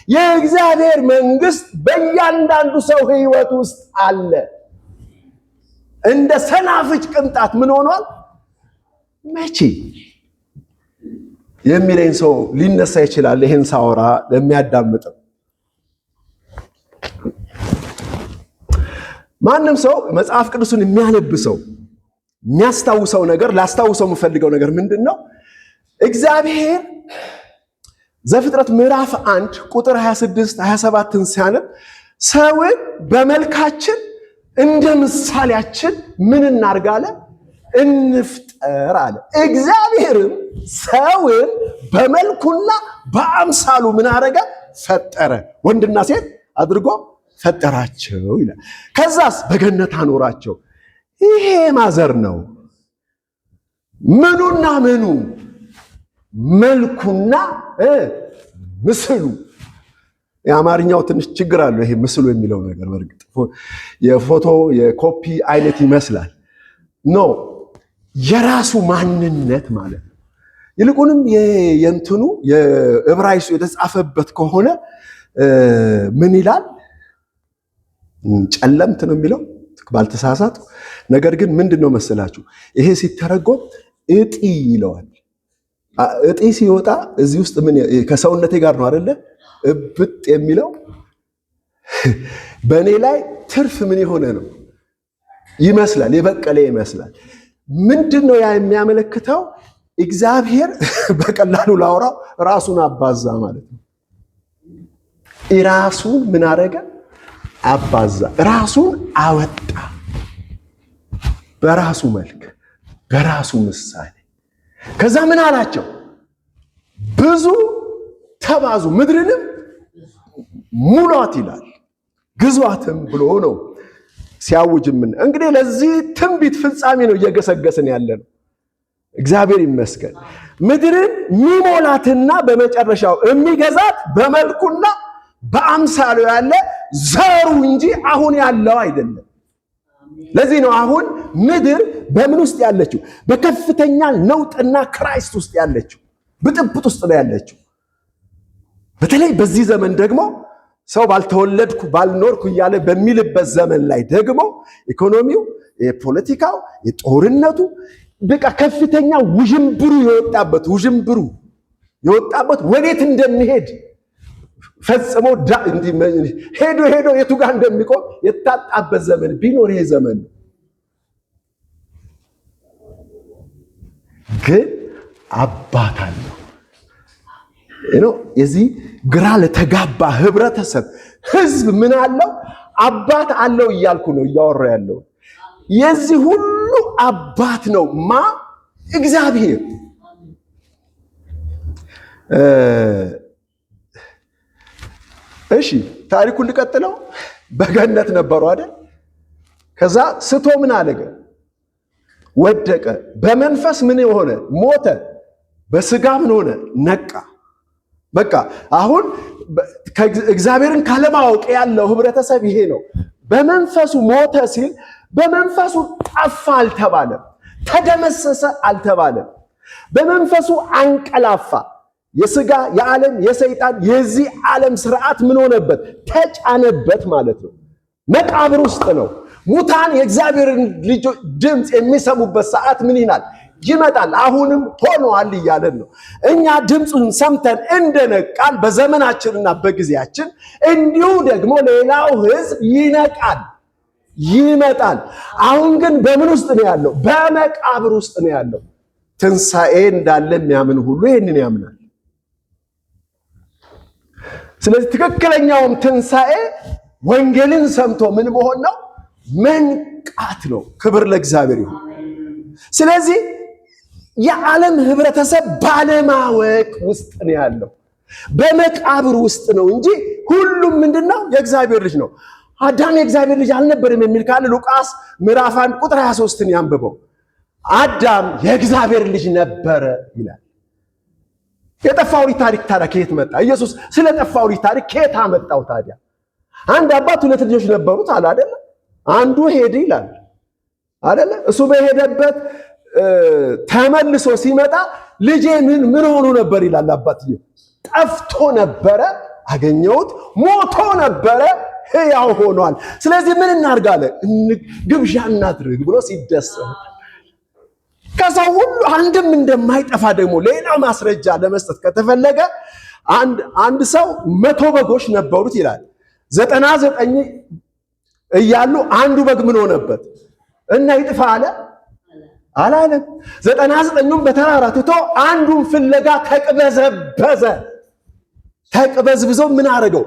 የእግዚአብሔር መንግስት በእያንዳንዱ ሰው ህይወት ውስጥ አለ። እንደ ሰናፍጭ ቅንጣት ምን ሆኗል? መቼ የሚለኝ ሰው ሊነሳ ይችላል። ይሄን ሳወራ ለሚያዳምጠው ማንም ሰው መጽሐፍ ቅዱስን የሚያነብ ሰው የሚያስታውሰው ነገር ላስታውሰው የምፈልገው ነገር ምንድነው? እግዚአብሔር ዘፍጥረት ምዕራፍ 1 ቁጥር 26 27ን ሲያነብ ሰውን በመልካችን እንደ ምሳሌያችን ምን እናርጋለ? እንፍጠር አለ። እግዚአብሔርም ሰውን በመልኩና በአምሳሉ ምን አረገ? ፈጠረ። ወንድና ሴት አድርጎ ፈጠራቸው ይላል። ከዛስ በገነት አኖራቸው። ይሄ ማዘር ነው። ምኑና ምኑ? መልኩና ምስሉ። የአማርኛው ትንሽ ችግር አለው ይሄ ምስሉ የሚለው ነገር። በርግጥ የፎቶ የኮፒ አይነት ይመስላል። ኖ የራሱ ማንነት ማለት ነው። ይልቁንም የእንትኑ የዕብራይስጡ የተጻፈበት ከሆነ ምን ይላል? ጨለምት ነው የሚለው ባልተሳሳቱ። ነገር ግን ምንድነው መሰላችሁ ይሄ ሲተረጎም እጢ ይለዋል። እጢ ሲወጣ እዚህ ውስጥ ምን ከሰውነቴ ጋር ነው አይደለ እብጥ የሚለው በእኔ ላይ ትርፍ ምን የሆነ ነው ይመስላል፣ የበቀለ ይመስላል። ምንድነው ያ የሚያመለክተው? እግዚአብሔር በቀላሉ ላውራው ራሱን አባዛ ማለት ነው። ራሱን ምን አደረገ? አባዛ፣ ራሱን አወጣ በራሱ መልክ በራሱ ምሳሌ። ከዛ ምን አላቸው? ብዙ ተባዙ ምድርንም ሙሏት ይላል፣ ግዟትም ብሎ ነው ሲያውጅምን። እንግዲህ ለዚህ ትንቢት ፍጻሜ ነው እየገሰገስን ያለ ነው። እግዚአብሔር ይመስገን። ምድርን ሚሞላትና በመጨረሻው የሚገዛት በመልኩና በአምሳሉ ያለ ዘሩ እንጂ አሁን ያለው አይደለም። ለዚህ ነው አሁን ምድር በምን ውስጥ ያለችው? በከፍተኛ ነውጥና ክራይስት ውስጥ ያለችው፣ ብጥብጥ ውስጥ ነው ያለችው። በተለይ በዚህ ዘመን ደግሞ ሰው ባልተወለድኩ ባልኖርኩ እያለ በሚልበት ዘመን ላይ ደግሞ ኢኮኖሚው፣ የፖለቲካው፣ የጦርነቱ በቃ ከፍተኛ ውዥንብሩ የወጣበት ወዴት እንደሚሄድ ፈጽሞ ሄዶ የቱ ጋር እንደሚቆም የታጣበት ዘመን ቢኖር ይሄ ዘመን ግን አባት አለው። የዚህ ግራ ለተጋባ ህብረተሰብ ህዝብ ምን አለው? አባት አለው እያልኩ ነው እያወራ ያለው። የዚህ ሁሉ አባት ነው እግዚአብሔር። እሺ ታሪኩን ልቀጥለው። በገነት ነበሩ አይደል? ከዛ ስቶ ምን አለገ? ወደቀ። በመንፈስ ምን ሆነ? ሞተ። በስጋ ምን ሆነ? ነቃ። በቃ አሁን እግዚአብሔርን ካለማወቅ ያለው ህብረተሰብ ይሄ ነው። በመንፈሱ ሞተ ሲል በመንፈሱ ጠፋ አልተባለም፣ ተደመሰሰ አልተባለም። በመንፈሱ አንቀላፋ። የስጋ የዓለም የሰይጣን የዚህ ዓለም ስርዓት ምን ሆነበት? ተጫነበት ማለት ነው። መቃብር ውስጥ ነው። ሙታን የእግዚአብሔርን ልጆች ድምፅ የሚሰሙበት ሰዓት ምን ይላል? ይመጣል። አሁንም ሆኗል እያለን ነው። እኛ ድምፁን ሰምተን እንደነቃል በዘመናችንና በጊዜያችን እንዲሁ ደግሞ ሌላው ህዝብ ይነቃል፣ ይመጣል። አሁን ግን በምን ውስጥ ነው ያለው? በመቃብር ውስጥ ነው ያለው። ትንሣኤ እንዳለ የሚያምን ሁሉ ይህንን ያምናል። ስለዚህ ትክክለኛውም ትንሣኤ ወንጌልን ሰምቶ ምን መሆን ነው? መንቃት ነው። ክብር ለእግዚአብሔር ይሁን። ስለዚህ የዓለም ህብረተሰብ ባለማወቅ ውስጥ ነው ያለው፣ በመቃብር ውስጥ ነው እንጂ ሁሉም ምንድነው? የእግዚአብሔር ልጅ ነው። አዳም የእግዚአብሔር ልጅ አልነበረም የሚል ካለ ሉቃስ ምዕራፍ 1 ቁጥር 23ን ያንብበው። አዳም የእግዚአብሔር ልጅ ነበረ ይላል። የጠፋው ልጅ ታሪክ ታዲያ ከየት መጣ? ኢየሱስ ስለ ጠፋው ልጅ ታሪክ ከየት አመጣው ታዲያ? አንድ አባት ሁለት ልጆች ነበሩት አለ አይደል? አንዱ ሄደ ይላል አይደል? እሱ በሄደበት ተመልሶ ሲመጣ ልጄ ምን ሆኖ ነበር ይላል አባትዬ። ጠፍቶ ነበረ አገኘሁት፣ ሞቶ ነበረ ሕያው ሆኗል። ስለዚህ ምን እናርጋለን? ግብዣ እናድርግ ብሎ ሲደሰት ከሰው ሁሉ አንድም እንደማይጠፋ ደግሞ ሌላ ማስረጃ ለመስጠት ከተፈለገ አንድ ሰው 100 በጎች ነበሩት ይላል። 99 እያሉ አንዱ በግ ምን ሆነበት እና ይጥፋ አለ አላለም። 99ም በተራራ ትቶ አንዱን ፍለጋ ተቅበዝብዞ ምን አረገው?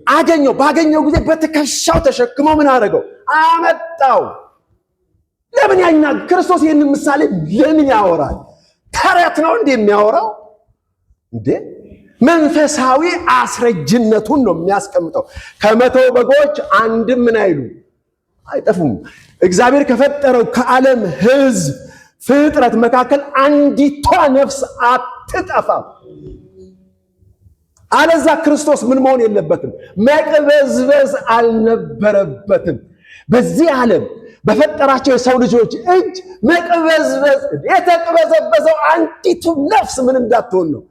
አገኘው። ባገኘው ጊዜ በትከሻው ተሸክሞ ምን አረገው? አመጣው። ለምን ክርስቶስ ይህንን ምሳሌ ለምን ያወራል? ተረት ነው እንዴ የሚያወራው እንዴ? መንፈሳዊ አስረጅነቱን ነው የሚያስቀምጠው። ከ100 በጎች አንድም ምን አይሉ አይጠፉም። እግዚአብሔር ከፈጠረው ከዓለም ሕዝብ ፍጥረት መካከል አንዲቷ ነፍስ አትጠፋም። አለዛ ክርስቶስ ምን መሆን የለበትም? መቅበዝበዝ አልነበረበትም። በዚህ ዓለም በፈጠራቸው የሰው ልጆች እጅ መቅበዝበዝ የተቅበዘበዘው አንዲቱ ነፍስ ምን እንዳትሆን ነው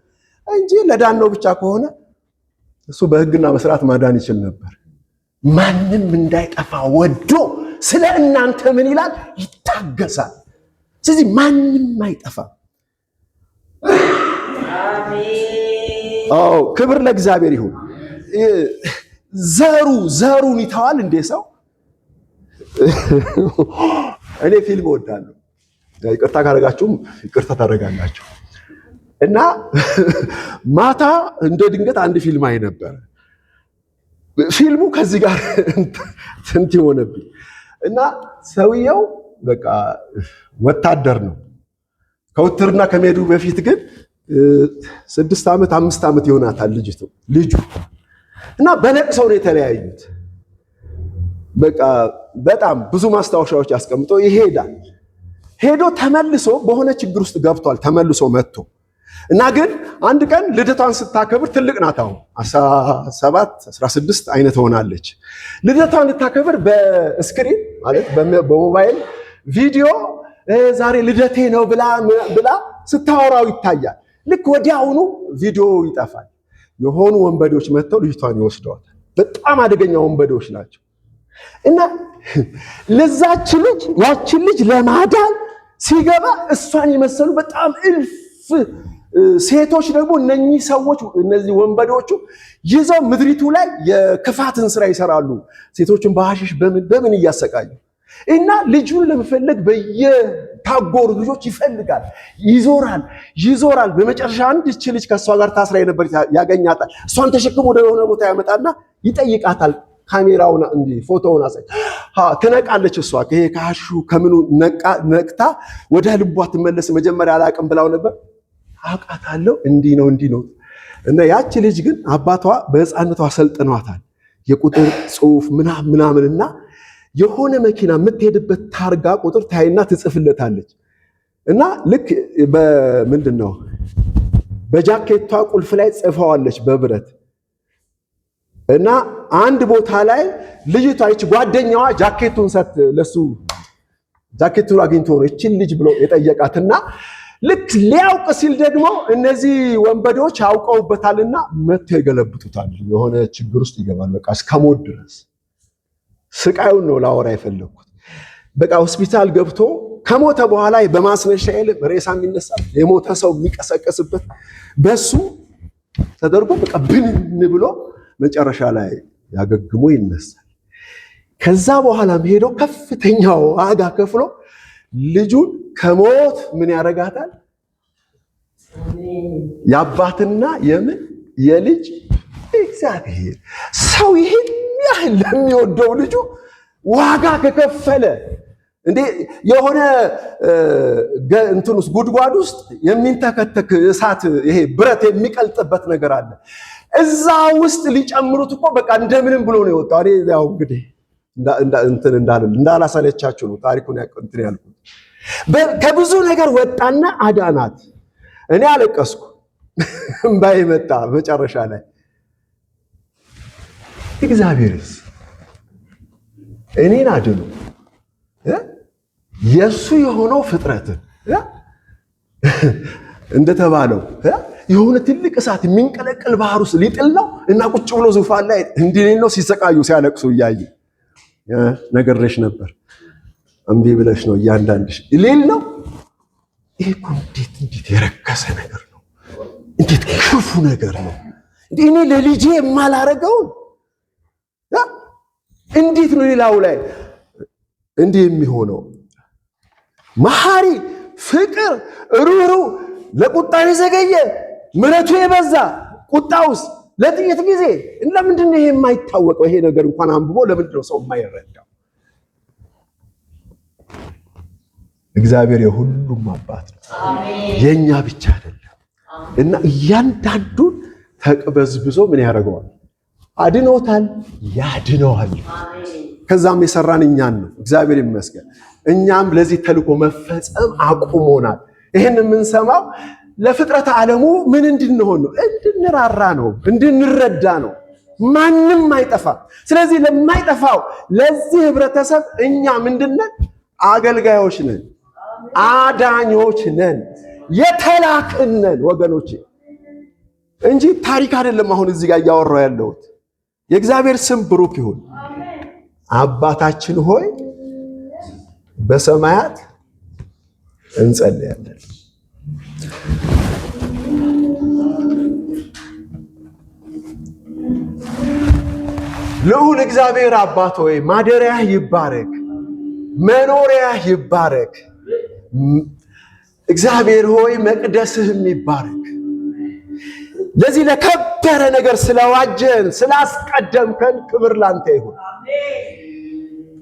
እንጂ ለዳነው ብቻ ከሆነ እሱ በሕግና በሥርዓት ማዳን ይችል ነበር። ማንም እንዳይጠፋ ወዶ ስለ እናንተ ምን ይላል? ይታገሳል። ስለዚህ ማንም አይጠፋ። ክብር ለእግዚአብሔር ይሁን። ዘሩን ይተዋል እንዴ ሰው? እኔ ፊልም እወዳለሁ። ይቅርታ ካደረጋችሁም ይቅርታ ታደርጋላችሁ። እና ማታ እንደ ድንገት አንድ ፊልም አይ ነበር። ፊልሙ ከዚህ ጋር እንትን ሆነብኝ እና ሰውየው በቃ ወታደር ነው። ከውትርና ከመሄዱ በፊት ግን 6 ዓመት 5 ዓመት ይሆናታል ልጁ እና በለቅሰው ነው የተለያዩት። በቃ በጣም ብዙ ማስታወሻዎች አስቀምጦ ይሄዳል። ሄዶ ተመልሶ በሆነ ችግር ውስጥ ገብቷል። ተመልሶ መጥቶ እና ግን አንድ ቀን ልደቷን ስታከብር ትልቅ ናት። አሁን 17 16 አይነት ሆናለች። ልደቷን ልታከብር በስክሪን ማለት በሞባይል ቪዲዮ ዛሬ ልደቴ ነው ብላ ስታወራው ይታያል። ልክ ወዲያውኑ ቪዲዮ ይጠፋል። የሆኑ ወንበዴዎች መጥተው ልጅቷን ይወስደዋል። በጣም አደገኛ ወንበዴዎች ናቸው። እና ያችን ልጅ ለማዳን ሲገባ እሷን የመሰሉ በጣም እልፍ ሴቶች ደግሞ እነዚህ ወንበዴዎቹ ይዘው ምድሪቱ ላይ የክፋትን ስራ ይሰራሉ። ሴቶችን በሐሽሽ በምን እያሰቃዩ እና ልጁን ለመፈለግ በየታጎሩ ልጆች ይፈልጋል፣ ይዞራል። በመጨረሻ አንዲች ልጅ ከእሷ ጋር ታስራ የነበር ያገኛታል። እሷን ተሸክሞ ወደ ሆነ ቦታ ያመጣና ይጠይቃታል። ካሜራውን ፎቶውን አሳይ። ትነቃለች። እሷ ከሐሹ ከምኑ ነቅታ ወደ ልቧ ትመለስ። መጀመሪያ አላቅም ብላው ነበር። አውቃታለሁ እንዲህ ነው እና ያቺ ልጅ ግን አባቷ በሕፃንነቷ አሰልጥኗታል። የቁጥር ጽሑፍ ምናምንና የሆነ መኪና የምትሄድበት ታርጋ ቁጥር ታይና ትጽፍለታለች። እና ልክ በጃኬቷ ቁልፍ ላይ ጽፈዋለች በብረት። እና አንድ ቦታ ላይ ልጅቷ ይች ጓደኛዋ ጃኬቱን ለሱ ጃኬቱን አግኝቶ ነው እቺን ልጅ ብሎ የጠየቃትና ልክ ሊያውቅ ሲል ደግሞ እነዚህ ወንበዴዎች አውቀውበታልና መጥተው ይገለብጡታል። የሆነ ችግር ውስጥ ይገባል። በቃ እስከ ሞት ድረስ ስቃዩን ነው ላወራ የፈለኩት። በቃ ሆስፒታል ገብቶ ከሞተ በኋላ በማስነሻ ሬሳ የሚነሳል፣ የሞተ ሰው የሚቀሰቀስበት በሱ ተደርጎ በቃ ብንን ብሎ መጨረሻ ላይ ያገግሞ ይነሳል። ከዛ በኋላ ሄዶ ከፍተኛ ዋጋ ከፍሎ ልጁን ከሞት ምን ያረጋታል? የአባትና የልጅ እግዚአብሔር ሰው ይሄን ያህል ለሚወደው ልጁ ዋጋ ከከፈለ እንዴ የሆነ እንትኑስ ጉድጓድ ውስጥ የሚንተከተክ እሳት ይሄ ብረት የሚቀልጥበት ነገር አለ። እዛ ውስጥ ሊጨምሩት እኮ በቃ እንደምንም ብሎ ነው የወጣው። ያው እንግዲህ እንዳላሰለቻችሁ ነው ታሪኩን እንትን ያልኩት። ከብዙ ነገር ወጣና አዳናት። እኔ አለቀስኩ፣ እምባዬ መጣ መጨረሻ ላይ። እግዚአብሔርስ እኔን አድኖ የሱ የሆነው ፍጥረትን እንደተባለው የሆነ ትልቅ እሳት የሚንቀለቀል ባህር ውስጥ ሊጥል ነው እና ቁጭ ብሎ ዙፋን ላይ እንዲህ ነው ሲሰቃዩ ሲያለቅሱ እያየ ነገርሽ ነበር። እምቢ ብለሽ ነው እያንዳንድሽ ሌል ነው። ይሄ እኮ እንዴት የረከሰ ነገር ነው! እንዴት ክፉ ነገር ነው! እኔ ለልጄ የማላረገውን እንዴት ነው ሌላው ላይ እንዲህ የሚሆነው? መሐሪ፣ ፍቅር፣ ሩህሩህ፣ ለቁጣው የዘገየ ምሕረቱ የበዛ ቁጣውስ ለጥቂት ጊዜ። ለምንድን ነው ይሄ የማይታወቀው? ይሄ ነገር እንኳን አንብቦ ለምንድን ነው ሰው የማይረዳው? እግዚአብሔር የሁሉም አባት ነው፣ የኛ ብቻ አይደለም። እና እያንዳንዱን ተቅበዝብዞ ምን ያደርገዋል? አድኖታል፣ ያድነዋል። ከዛም የሰራን እኛን ነው። እግዚአብሔር ይመስገን። እኛም ለዚህ ተልእኮ መፈጸም አቁሞናል። ይህን የምንሰማው ለፍጥረት ዓለሙ ምን እንድንሆን ነው? እንድንራራ ነው፣ እንድንረዳ ነው። ማንም አይጠፋም። ስለዚህ ለማይጠፋው ለዚህ ህብረተሰብ እኛ ምንድነን? አገልጋዮች ነን፣ አዳኞች ነን፣ የተላክን ነን ወገኖቼ እንጂ ታሪክ አይደለም። አሁን እዚህ ጋር እያወራው ያለሁት የእግዚአብሔር ስም ብሩክ ይሁን። አባታችን ሆይ በሰማያት እንጸልያለን። ልዑል እግዚአብሔር አባት ሆይ ማደሪያህ ይባረክ፣ መኖሪያህ ይባረክ። እግዚአብሔር ሆይ መቅደስህም ይባረክ። ለዚህ ለከበረ ነገር ስለዋጀን ስላስቀደምከን ክብር ላንተ ይሁን።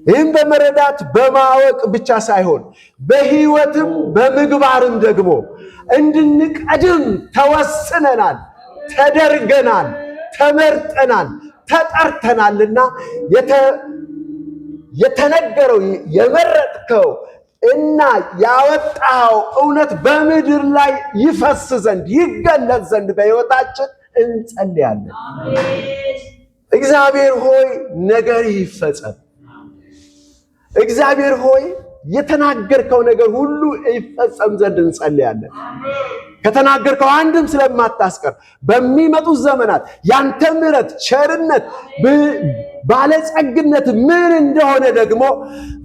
ይህም በመረዳት በማወቅ ብቻ ሳይሆን በህይወትም በምግባርም ደግሞ እንድንቀድም ተወስነናል፣ ተደርገናል፣ ተመርጠናል፣ ተጠርተናልና የተነገረው የመረጥከው እና ያወጣው እውነት በምድር ላይ ይፈስ ዘንድ ይገለጽ ዘንድ በሕይወታችን እንጸልያለን። እግዚአብሔር ሆይ ነገር ይፈጸም። እግዚአብሔር ሆይ የተናገርከው ነገር ሁሉ ይፈጸም ዘንድ እንጸልያለን። ከተናገርከው አንድም ስለማታስቀር በሚመጡት ዘመናት ያንተ ምሕረት፣ ቸርነት፣ ባለጸግነት ምን እንደሆነ ደግሞ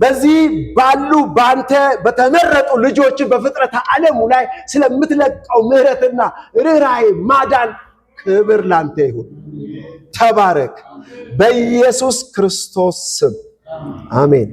በዚህ ባሉ ባንተ በተመረጡ ልጆች በፍጥረተ ዓለሙ ላይ ስለምትለቀው ምሕረትና ርኅራኄ ማዳን ክብር ላንተ ይሁን። ተባረክ። በኢየሱስ ክርስቶስ ስም አሜን።